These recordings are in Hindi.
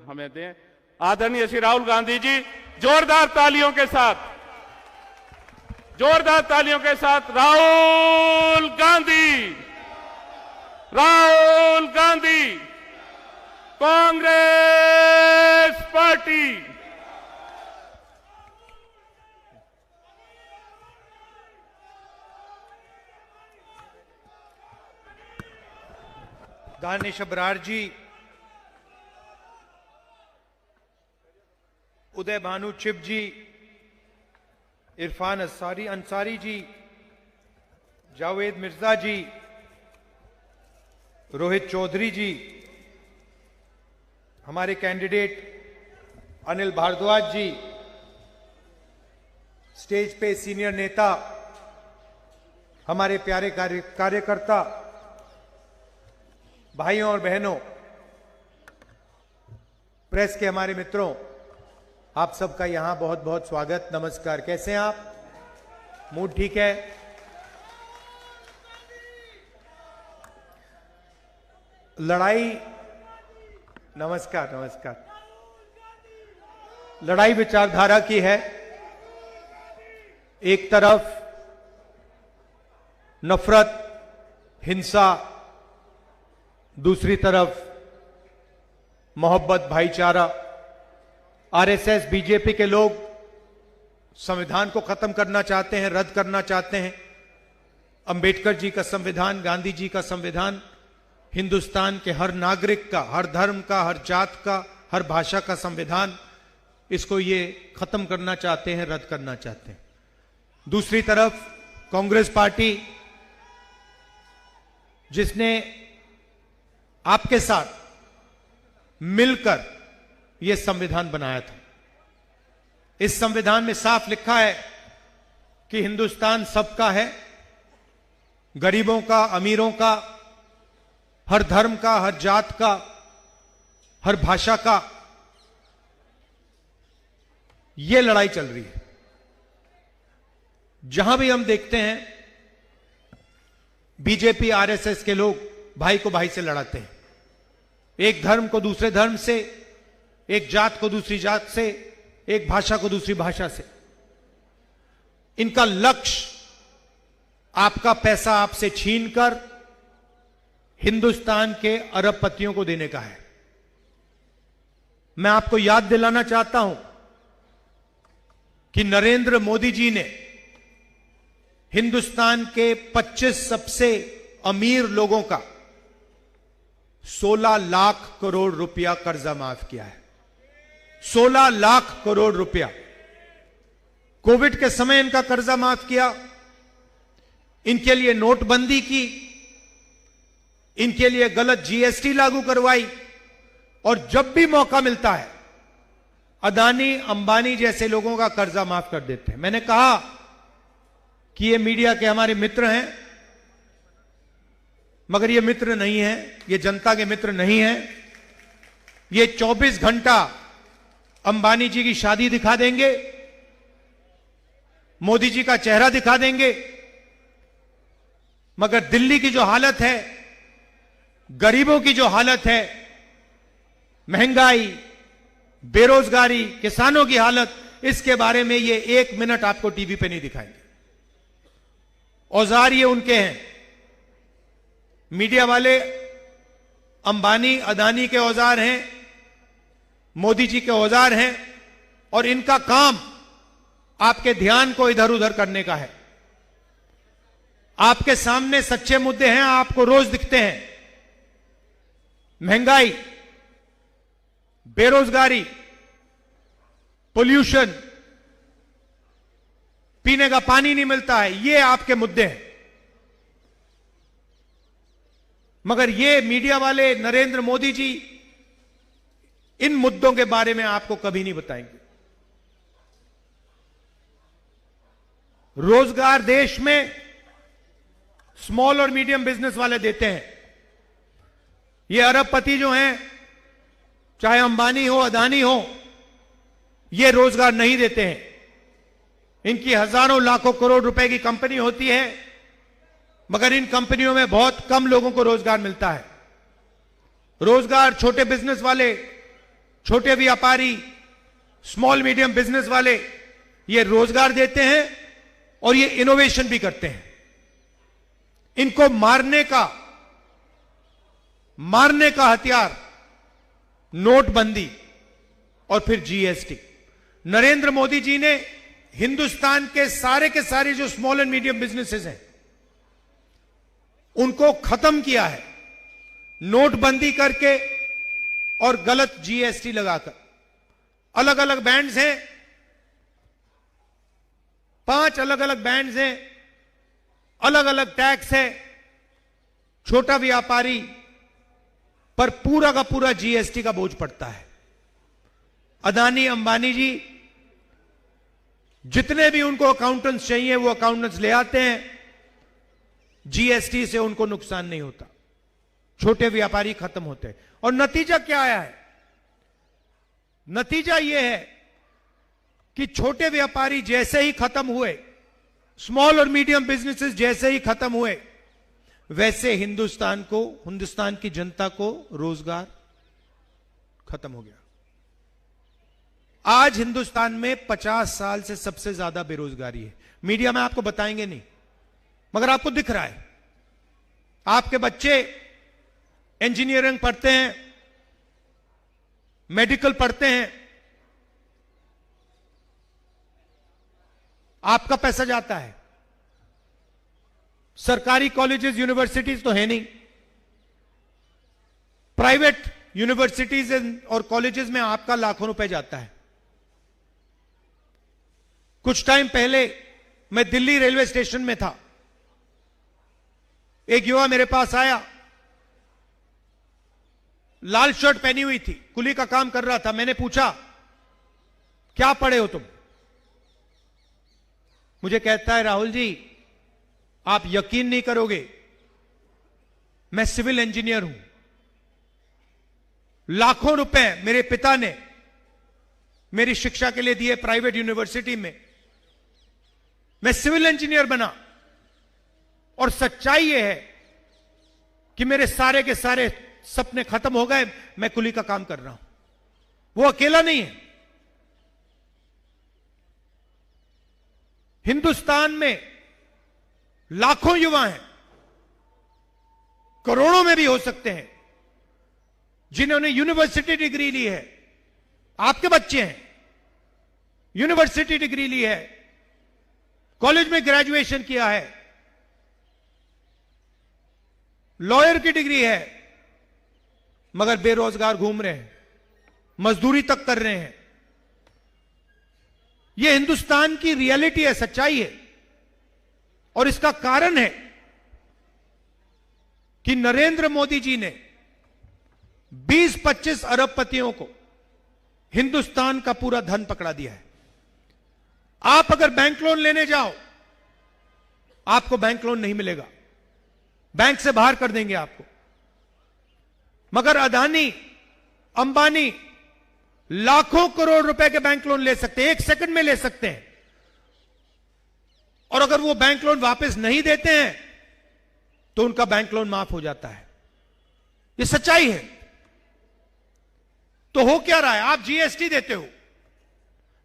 हमें दें। आदरणीय श्री राहुल गांधी जी, जोरदार तालियों के साथ, जोरदार तालियों के साथ राहुल गांधी, राहुल गांधी, कांग्रेस पार्टी। दानिश अबरार जी, उदय भानु चिप जी, इरफान अंसारी जी, जावेद मिर्जा जी, रोहित चौधरी जी, हमारे कैंडिडेट अनिल भारद्वाज जी, स्टेज पे सीनियर नेता, हमारे प्यारे कार्यकर्ता, भाइयों और बहनों, प्रेस के हमारे मित्रों, आप सबका यहां बहुत बहुत स्वागत, नमस्कार। कैसे हैं आप? मूड ठीक है? लड़ाई, नमस्कार नमस्कार। लड़ाई विचारधारा की है। एक तरफ नफरत, हिंसा, दूसरी तरफ मोहब्बत, भाईचारा। आरएसएस, बीजेपी के लोग संविधान को खत्म करना चाहते हैं, रद्द करना चाहते हैं। अंबेडकर जी का संविधान, गांधी जी का संविधान हिंदुस्तान के हर नागरिक का, हर धर्म का, हर जात का, हर भाषा का संविधान, इसको ये खत्म करना चाहते हैं, रद्द करना चाहते हैं। दूसरी तरफ कांग्रेस पार्टी, जिसने आपके साथ मिलकर यह संविधान बनाया था। इस संविधान में साफ लिखा है कि हिंदुस्तान सबका है, गरीबों का, अमीरों का, हर धर्म का, हर जात का, हर भाषा का। यह लड़ाई चल रही है। जहां भी हम देखते हैं, बीजेपी, आरएसएस के लोग भाई को भाई से लड़ाते हैं, एक धर्म को दूसरे धर्म से, एक जात को दूसरी जात से, एक भाषा को दूसरी भाषा से। इनका लक्ष्य आपका पैसा आपसे छीनकर हिंदुस्तान के अरबपतियों को देने का है। मैं आपको याद दिलाना चाहता हूं कि नरेंद्र मोदी जी ने हिंदुस्तान के 25 सबसे अमीर लोगों का 16 लाख करोड़ रुपया कर्जा माफ किया है। 16 लाख करोड़ रुपया कोविड के समय इनका कर्जा माफ किया। इनके लिए नोटबंदी की, इनके लिए गलत जीएसटी लागू करवाई, और जब भी मौका मिलता है अदानी, अंबानी जैसे लोगों का कर्जा माफ कर देते हैं। मैंने कहा कि ये मीडिया के हमारे मित्र हैं, मगर ये मित्र नहीं है, ये जनता के मित्र नहीं है। ये 24 घंटा अंबानी जी की शादी दिखा देंगे, मोदी जी का चेहरा दिखा देंगे, मगर दिल्ली की जो हालत है, गरीबों की जो हालत है, महंगाई, बेरोजगारी, किसानों की हालत, इसके बारे में ये 1 मिनट आपको टीवी पे नहीं दिखाएंगे। औजार ये उनके हैं। मीडिया वाले अंबानी, अदानी के औजार हैं, मोदी जी के औजार हैं, और इनका काम आपके ध्यान को इधर उधर करने का है। आपके सामने सच्चे मुद्दे हैं, आपको रोज दिखते हैं। महंगाई, बेरोजगारी, पोल्यूशन, पीने का पानी नहीं मिलता है, ये आपके मुद्दे हैं। मगर ये मीडिया वाले, नरेंद्र मोदी जी, इन मुद्दों के बारे में आपको कभी नहीं बताएंगे। रोजगार देश में स्मॉल और मीडियम बिजनेस वाले देते हैं। ये अरबपति जो हैं, चाहे अंबानी हो, अदानी हो, ये रोजगार नहीं देते हैं। इनकी हजारों लाखों करोड़ रुपए की कंपनी होती है, मगर इन कंपनियों में बहुत कम लोगों को रोजगार मिलता है। रोजगार छोटे बिजनेस वाले, छोटे व्यापारी, स्मॉल मीडियम बिजनेस वाले, ये रोजगार देते हैं और ये इनोवेशन भी करते हैं। इनको मारने का हथियार नोटबंदी और फिर जीएसटी। नरेंद्र मोदी जी ने हिंदुस्तान के सारे जो स्मॉल एंड मीडियम बिजनेसेस हैं उनको खत्म किया है, नोटबंदी करके और गलत जीएसटी लगाकर। अलग अलग बैंड्स हैं, 5 अलग अलग बैंड्स हैं, अलग अलग टैक्स है। छोटा व्यापारी पर पूरा का पूरा जीएसटी का बोझ पड़ता है। अदानी अंबानी जी जितने भी उनको अकाउंटेंट्स चाहिए वो अकाउंटेंट्स ले आते हैं, जीएसटी से उनको नुकसान नहीं होता, छोटे व्यापारी खत्म होते हैं। और नतीजा क्या आया है? नतीजा यह है कि छोटे व्यापारी जैसे ही खत्म हुए, स्मॉल और मीडियम बिजनेसेस जैसे ही खत्म हुए, वैसे हिंदुस्तान की जनता को रोजगार खत्म हो गया। आज हिंदुस्तान में 50 साल से सबसे ज्यादा बेरोजगारी है। मीडिया में आपको बताएंगे नहीं, मगर आपको दिख रहा है। आपके बच्चे इंजीनियरिंग पढ़ते हैं, मेडिकल पढ़ते हैं, आपका पैसा जाता है। सरकारी कॉलेजेस यूनिवर्सिटीज तो है नहीं, प्राइवेट यूनिवर्सिटीज और कॉलेजेस में आपका लाखों रुपए जाता है। कुछ टाइम पहले मैं दिल्ली रेलवे स्टेशन में था, एक युवा मेरे पास आया, लाल शर्ट पहनी हुई थी, कुली का काम कर रहा था। मैंने पूछा क्या पढ़े हो तुम? मुझे कहता है राहुल जी आप यकीन नहीं करोगे, मैं सिविल इंजीनियर हूं। लाखों रुपए मेरे पिता ने मेरी शिक्षा के लिए दिए प्राइवेट यूनिवर्सिटी में, मैं सिविल इंजीनियर बना। और सच्चाई यह है कि मेरे सारे के सारे सपने खत्म हो गए, मैं कुली का काम कर रहा हूं। वो अकेला नहीं है। हिंदुस्तान में लाखों युवा हैं, करोड़ों में भी हो सकते हैं, जिन्होंने यूनिवर्सिटी डिग्री ली है। आपके बच्चे हैं, यूनिवर्सिटी डिग्री ली है, कॉलेज में ग्रेजुएशन किया है, लॉयर की डिग्री है, मगर बेरोजगार घूम रहे हैं, मजदूरी तक कर रहे हैं। यह हिंदुस्तान की रियलिटी है, सच्चाई है। और इसका कारण है कि नरेंद्र मोदी जी ने 20-25 अरबपतियों को हिंदुस्तान का पूरा धन पकड़ा दिया है। आप अगर बैंक लोन लेने जाओ, आपको बैंक लोन नहीं मिलेगा, बैंक से बाहर कर देंगे आपको। मगर अदानी अंबानी लाखों करोड़ रुपए के बैंक लोन ले सकते हैं, 1 सेकंड में ले सकते हैं। और अगर वो बैंक लोन वापस नहीं देते हैं तो उनका बैंक लोन माफ हो जाता है। ये सच्चाई है। तो हो क्या रहा है? आप जीएसटी देते हो,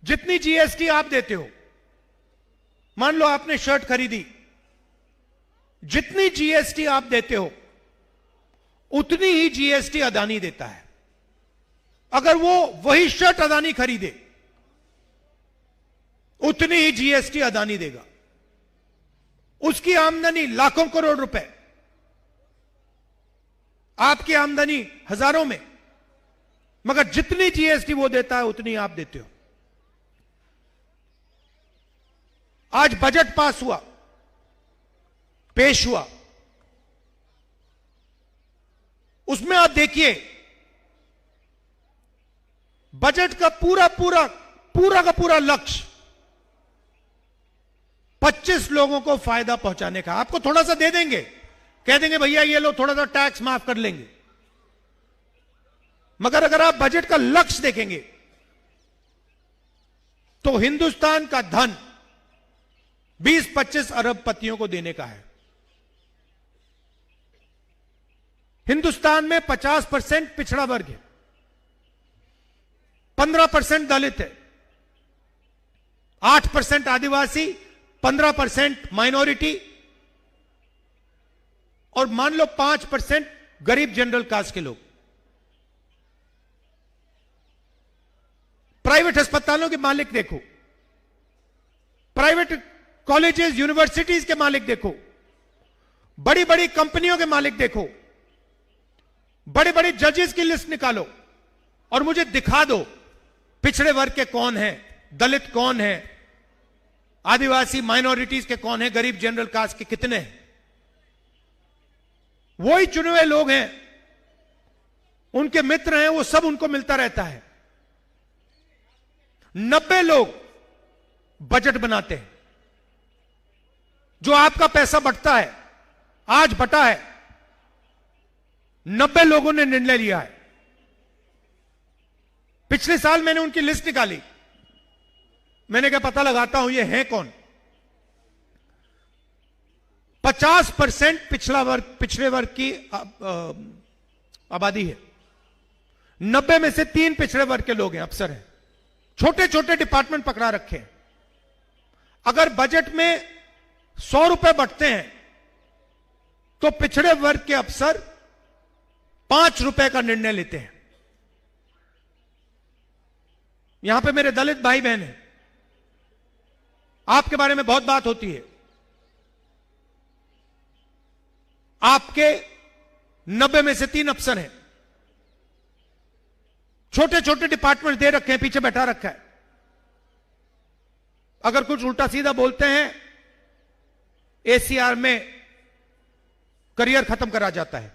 जितनी जीएसटी आप देते हो, मान लो आपने शर्ट खरीदी, जितनी जीएसटी आप देते हो उतनी ही जीएसटी अदानी देता है। अगर वो वही शर्ट अदानी खरीदे, उतनी ही जीएसटी अदानी देगा। उसकी आमदनी लाखों करोड़ रुपए, आपकी आमदनी हजारों में, मगर जितनी जीएसटी वो देता है उतनी आप देते हो। आज बजट पास हुआ, पेश हुआ, उसमें आप देखिए बजट का पूरा का पूरा लक्ष्य 25 लोगों को फायदा पहुंचाने का। आपको थोड़ा सा दे देंगे, कह देंगे भैया ये लो थोड़ा सा टैक्स माफ कर लेंगे। मगर अगर आप बजट का लक्ष्य देखेंगे तो हिंदुस्तान का धन 20-25 अरबपतियों को देने का है। हिंदुस्तान में 50% पिछड़ा वर्ग है। 15% दलित है, 8% आदिवासी, 15% माइनॉरिटी और मान लो 5% गरीब जनरल कास्ट के लोग। प्राइवेट अस्पतालों के मालिक देखो, प्राइवेट कॉलेजेस यूनिवर्सिटीज के मालिक देखो, बड़ी बड़ी कंपनियों के मालिक देखो, बड़े बड़े जजेस की लिस्ट निकालो और मुझे दिखा दो पिछड़े वर्ग के कौन हैं, दलित कौन है, आदिवासी माइनॉरिटीज के कौन है, गरीब जनरल कास्ट के कितने हैं। वही चुने हुए लोग हैं, उनके मित्र हैं, वो सब उनको मिलता रहता है। 90 लोग बजट बनाते हैं, जो आपका पैसा बंटता है, आज बटा है, 90 लोगों ने निर्णय लिया है। पिछले साल मैंने उनकी लिस्ट निकाली, मैंने क्या पता लगाता हूं ये है कौन। 50% पिछड़े वर्ग की आबादी है, 90 में से 3 पिछड़े वर्ग के लोग हैं, अफसर हैं, छोटे छोटे डिपार्टमेंट पकड़ा रखे हैं। अगर बजट में 100 रुपए बंटते हैं तो पिछड़े वर्ग के अफसर 5 रुपए का निर्णय लेते हैं। यहां पे मेरे दलित भाई बहन हैं, आपके बारे में बहुत बात होती है। आपके 90 में से 3 अफसर हैं, छोटे छोटे डिपार्टमेंट दे रखे हैं, पीछे बैठा रखा है। अगर कुछ उल्टा सीधा बोलते हैं, एसीआर में करियर खत्म करा जाता है।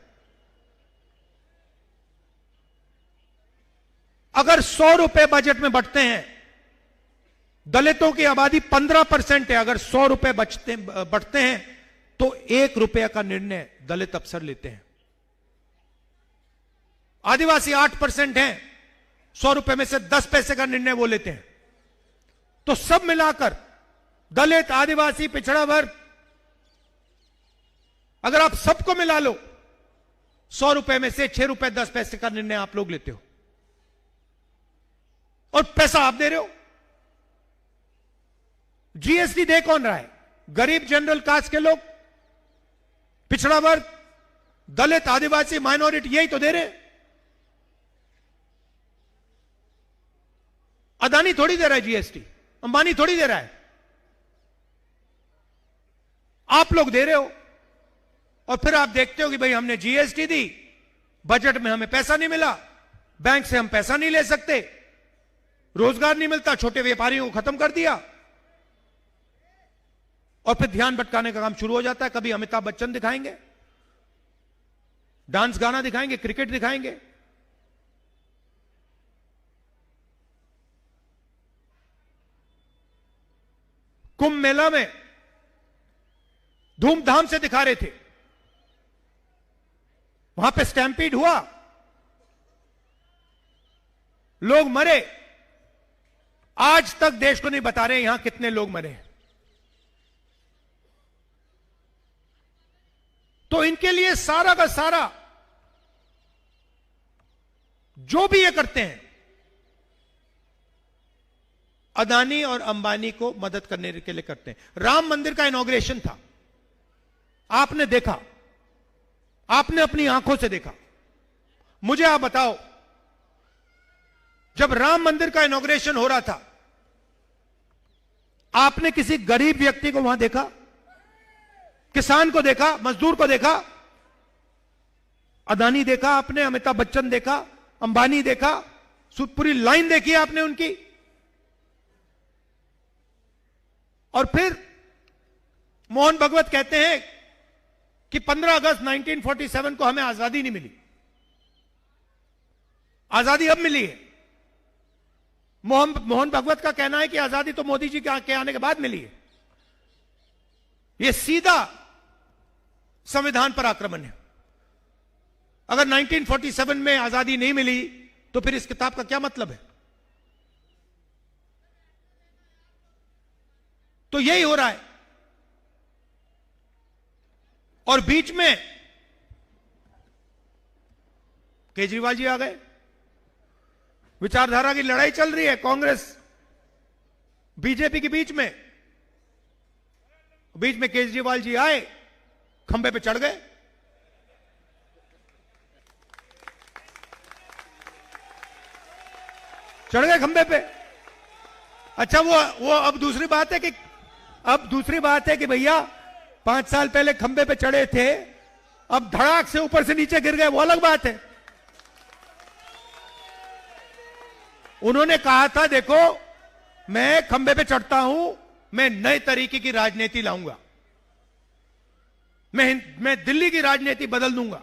अगर 100 रुपए बजट में बंटते हैं, दलितों की आबादी 15% है, अगर 100 रुपए बंटते हैं तो 1 रुपये का निर्णय दलित अफसर लेते हैं। आदिवासी 8% हैं, 100 रुपए में से 10 पैसे का निर्णय वो लेते हैं। तो सब मिलाकर दलित, आदिवासी, पिछड़ा वर्ग, अगर आप सबको मिला लो, 100 रुपए में से 6 रुपए 10 पैसे का निर्णय आप लोग लेते हो और पैसा आप दे रहे हो। जीएसटी दे कौन रहा है? गरीब जनरल कास्ट के लोग, पिछड़ा वर्ग, दलित, आदिवासी, माइनॉरिटी, यही तो दे रहे। अदानी थोड़ी दे रहा है जीएसटी, अंबानी थोड़ी दे रहा है, आप लोग दे रहे हो। और फिर आप देखते हो कि भाई हमने जीएसटी दी, बजट में हमें पैसा नहीं मिला, बैंक से हम पैसा नहीं ले सकते, रोजगार नहीं मिलता, छोटे व्यापारियों को खत्म कर दिया। और फिर ध्यान भटकाने का काम शुरू हो जाता है। कभी अमिताभ बच्चन दिखाएंगे, डांस गाना दिखाएंगे, क्रिकेट दिखाएंगे। कुंभ मेला में धूमधाम से दिखा रहे थे, वहां पे स्टैम्पीड हुआ, लोग मरे। आज तक देश को नहीं बता रहे यहां कितने लोग मरे। तो इनके लिए सारा का सारा जो भी ये करते हैं, अदानी और अंबानी को मदद करने के लिए करते हैं। राम मंदिर का इनॉग्रेशन था, आपने देखा, आपने अपनी आंखों से देखा। मुझे आप बताओ, जब राम मंदिर का इनॉग्रेशन हो रहा था, आपने किसी गरीब व्यक्ति को वहां देखा? किसान को देखा? मजदूर को देखा? अदानी देखा आपने, अमिताभ बच्चन देखा, अंबानी देखा, पूरी लाइन देखी आपने उनकी। और फिर मोहन भगवत कहते हैं कि 15 अगस्त 1947 को हमें आजादी नहीं मिली, आजादी अब मिली है। मोहन भगवत का कहना है कि आजादी तो मोदी जी के आने के बाद मिली है। यह सीधा संविधान पर आक्रमण है। अगर 1947 में आजादी नहीं मिली तो फिर इस किताब का क्या मतलब है? तो यही हो रहा है। और बीच में केजरीवाल जी आ गए, विचारधारा की लड़ाई चल रही है कांग्रेस बीजेपी के बीच में। बीच में केजरीवाल जी आए, खंबे पे चढ़ गए। चढ़ गए खंबे पे। अच्छा, वो अब दूसरी बात है कि भैया 5 साल पहले खंबे पे चढ़े थे, अब धड़ाक से ऊपर से नीचे गिर गए, वो अलग बात है। उन्होंने कहा था देखो मैं खंबे पे चढ़ता हूं, मैं नए तरीके की राजनीति लाऊंगा, मैं दिल्ली की राजनीति बदल दूंगा,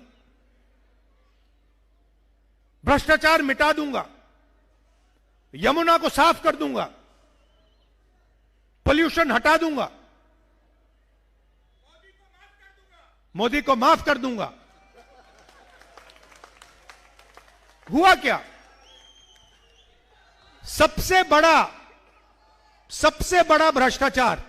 भ्रष्टाचार मिटा दूंगा, यमुना को साफ कर दूंगा, पोल्यूशन हटा दूंगा, मोदी को माफ कर दूंगा। हुआ क्या? सबसे बड़ा भ्रष्टाचार,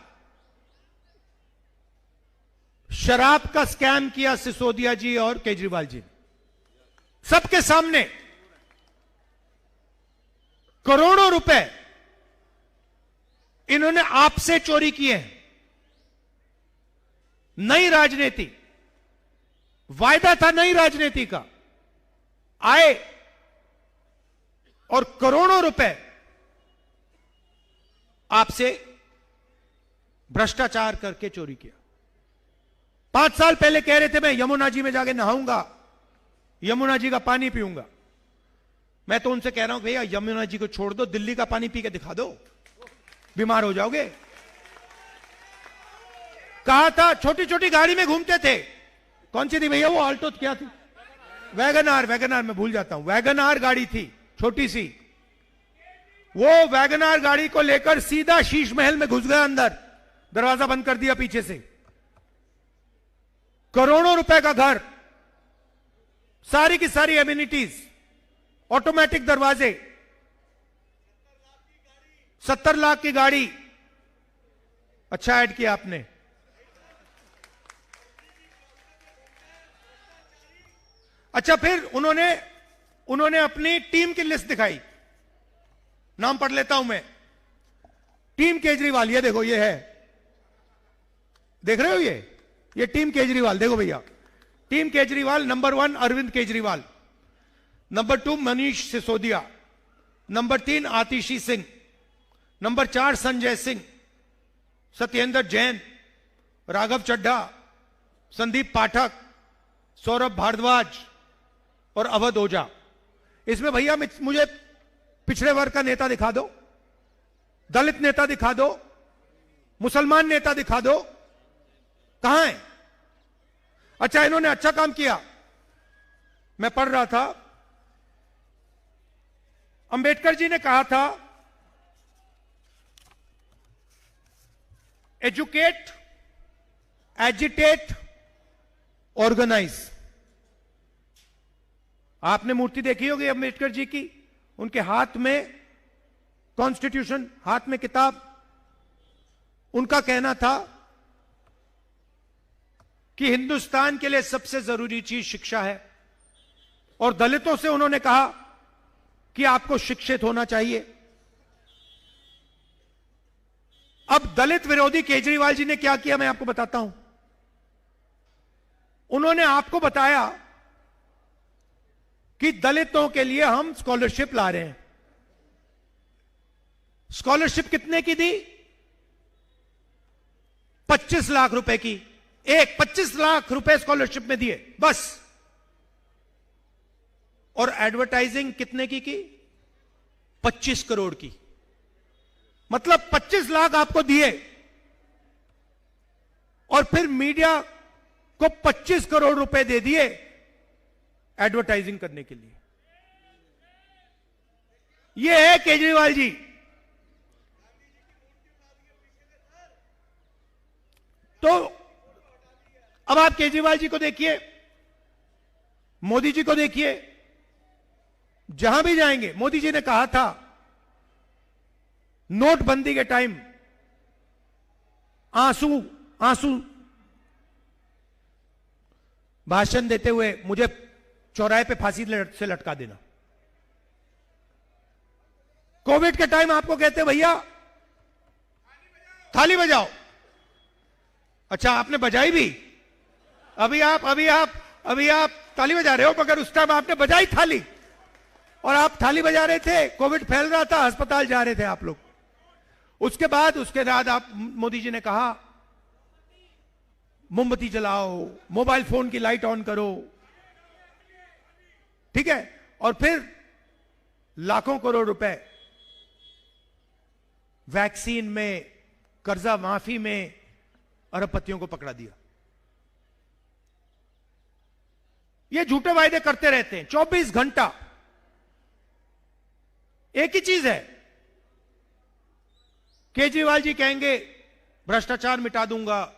शराब का स्कैम किया सिसोदिया जी और केजरीवाल जी, सबके सामने। करोड़ों रुपए इन्होंने आपसे चोरी किए हैं। नई राजनीति, वायदा था नई राजनीति का, आए और करोड़ों रुपए आपसे भ्रष्टाचार करके चोरी किया। 5 साल पहले कह रहे थे मैं यमुना जी में जाके नहाऊंगा, यमुना जी का पानी पीऊंगा। मैं तो उनसे कह रहा हूं भैया यमुना जी को छोड़ दो, दिल्ली का पानी पी के दिखा दो, बीमार हो जाओगे। कहा था छोटी छोटी गाड़ी में घूमते थे, कौन सी थी भैया वो? आल्टो क्या थी? वैगनार मैं भूल जाता हूं। वैगनार गाड़ी थी छोटी सी, वो वैगनार गाड़ी को लेकर सीधा शीश महल में घुस गया अंदर, दरवाजा बंद कर दिया पीछे से। करोड़ों रुपए का घर, सारी की सारी एमिनिटीज, ऑटोमेटिक दरवाजे, 70 लाख की गाड़ी। अच्छा ऐड किया आपने। अच्छा, फिर उन्होंने अपनी टीम की लिस्ट दिखाई, नाम पढ़ लेता हूं मैं। टीम केजरीवाल, ये देखो, ये है, देख रहे हो? ये टीम केजरीवाल देखो भैया। Team Kejriwal, number 1 Arvind Kejriwal, number 2 Manish Sisodia, number 3 Atishi Singh, number 4 Sanjay Singh, Satyendra Jain, Raghav Chadha, Sandeep Pathak, Saurabh Bhardwaj और अवध ओझा। इसमें भैया मुझे पिछड़े वर्ग का नेता दिखा दो, दलित नेता दिखा दो, मुसलमान नेता दिखा दो, कहां है? अच्छा, इन्होंने अच्छा काम किया। मैं पढ़ रहा था, अंबेडकर जी ने कहा था एजुकेट, एजिटेट, ऑर्गेनाइज। आपने मूर्ति देखी होगी अंबेडकर जी की, उनके हाथ में कॉन्स्टिट्यूशन, हाथ में किताब। उनका कहना था कि हिंदुस्तान के लिए सबसे जरूरी चीज शिक्षा है, और दलितों से उन्होंने कहा कि आपको शिक्षित होना चाहिए। अब दलित विरोधी केजरीवाल जी ने क्या किया मैं आपको बताता हूं। उन्होंने आपको बताया कि दलितों के लिए हम स्कॉलरशिप ला रहे हैं। स्कॉलरशिप कितने की दी? 25 लाख रुपए की। 25 लाख रुपए स्कॉलरशिप में दिए बस। और एडवर्टाइजिंग कितने की? 25 करोड़ की। मतलब 25 लाख आपको दिए और फिर मीडिया को 25 करोड़ रुपए दे दिए एडवर्टाइजिंग करने के लिए। यह है केजरीवाल जी। तो अब आप केजरीवाल जी को देखिए, मोदी जी को देखिए, जहां भी जाएंगे। मोदी जी ने कहा था नोटबंदी के टाइम आंसू भाषण देते हुए मुझे चौराहे पे फांसी से लटका देना। कोविड के टाइम आपको कहते भैया थाली बजाओ। अच्छा, आपने बजाई भी। अभी आप ताली बजा रहे हो, मगर उस टाइम आपने बजाई थाली, और आप थाली बजा रहे थे, कोविड फैल रहा था, अस्पताल जा रहे थे आप लोग। उसके बाद आप, मोदी जी ने कहा मोमबत्ती जलाओ, मोबाइल फोन की लाइट ऑन करो, ठीक है, और फिर लाखों करोड़ रुपए वैक्सीन में, कर्जा माफी में अरबपतियों को पकड़ा दिया। ये झूठे वायदे करते रहते हैं 24 घंटा। एक ही चीज है, केजरीवाल जी कहेंगे भ्रष्टाचार मिटा दूंगा,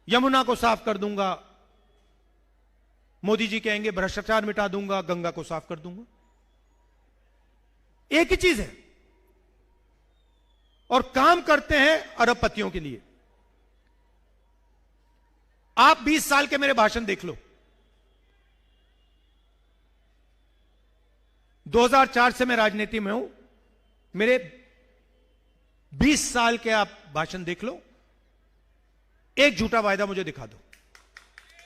यमुना को साफ कर दूंगा। मोदी जी कहेंगे भ्रष्टाचार मिटा दूंगा, गंगा को साफ कर दूंगा। एक ही चीज है, और काम करते हैं अरबपतियों के लिए। आप 20 साल के मेरे भाषण देख लो। 2004 से मैं राजनीति में हूं, मेरे 20 साल के आप भाषण देख लो, एक झूठा वायदा मुझे दिखा दो।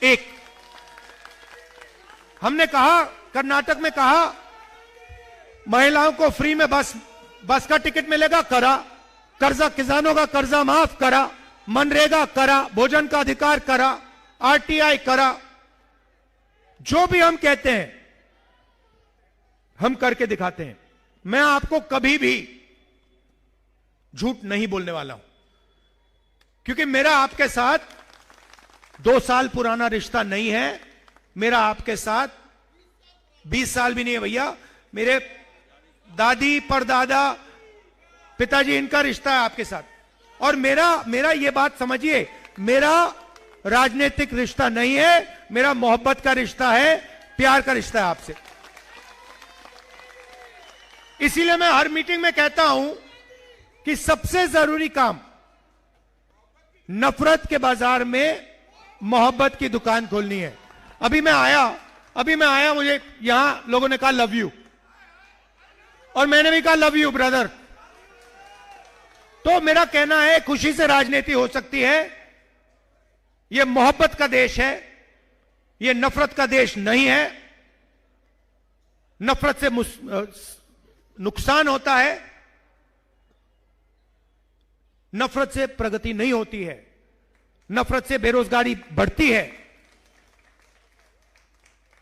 एक, हमने कहा, कर्नाटक में कहा महिलाओं को फ्री में बस का टिकट मिलेगा, करा। कर्जा, किसानों का कर्जा माफ करा। मनरेगा करा, भोजन का अधिकार करा, आरटीआई करा। जो भी हम कहते हैं हम करके दिखाते हैं। मैं आपको कभी भी झूठ नहीं बोलने वाला हूं, क्योंकि मेरा आपके साथ 2 साल पुराना रिश्ता नहीं है। मेरा आपके साथ 20 साल भी नहीं है भैया। मेरे दादी, परदादा, पिताजी, इनका रिश्ता है आपके साथ। और मेरा ये बात समझिए, मेरा राजनीतिक रिश्ता नहीं है, मेरा मोहब्बत का रिश्ता है, प्यार का रिश्ता है आपसे। इसीलिए मैं हर मीटिंग में कहता हूं कि सबसे जरूरी काम नफरत के बाजार में मोहब्बत की दुकान खोलनी है। अभी मैं आया, मुझे यहां लोगों ने कहा लव यू, और मैंने भी कहा लव यू ब्रदर। तो मेरा कहना है, खुशी से राजनीति हो सकती है। यह मोहब्बत का देश है, यह नफरत का देश नहीं है। नफरत से नुकसान होता है, नफरत से प्रगति नहीं होती है, नफरत से बेरोजगारी बढ़ती है।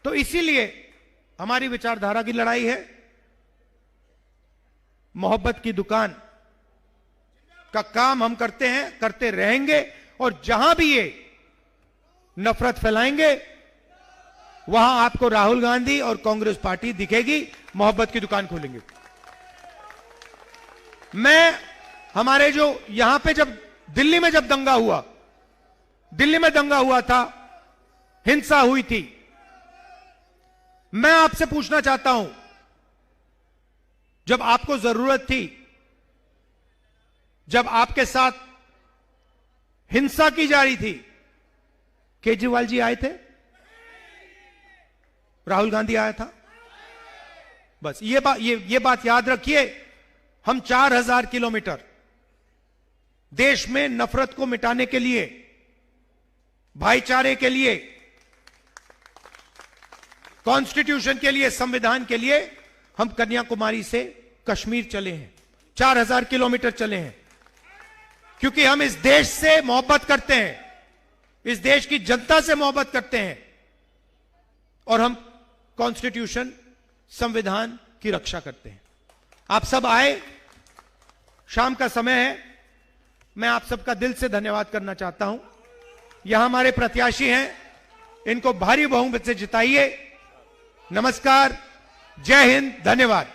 तो इसीलिए हमारी विचारधारा की लड़ाई है। मोहब्बत की दुकान का काम हम करते हैं, करते रहेंगे, और जहां भी ये नफरत फैलाएंगे वहां आपको राहुल गांधी और कांग्रेस पार्टी दिखेगी। मोहब्बत की दुकान खोलेंगे। मैं हमारे जो यहां पे, जब दिल्ली में दंगा हुआ था, हिंसा हुई थी, मैं आपसे पूछना चाहता हूं, जब आपको जरूरत थी, जब आपके साथ हिंसा की जा रही थी, केजरीवाल जी आए थे? राहुल गांधी आया था? बस ये बात याद रखिए। हम 4000 किलोमीटर देश में नफरत को मिटाने के लिए, भाईचारे के लिए, कॉन्स्टिट्यूशन के लिए, संविधान के लिए हम कन्याकुमारी से कश्मीर चले हैं। 4000 किलोमीटर चले हैं, क्योंकि हम इस देश से मोहब्बत करते हैं, इस देश की जनता से मोहब्बत करते हैं, और हम कॉन्स्टिट्यूशन, संविधान की रक्षा करते हैं। आप सब आए, शाम का समय है, मैं आप सबका दिल से धन्यवाद करना चाहता हूं। यहां हमारे प्रत्याशी हैं, इनको भारी बहुमत से जिताइए। नमस्कार, जय हिंद, धन्यवाद।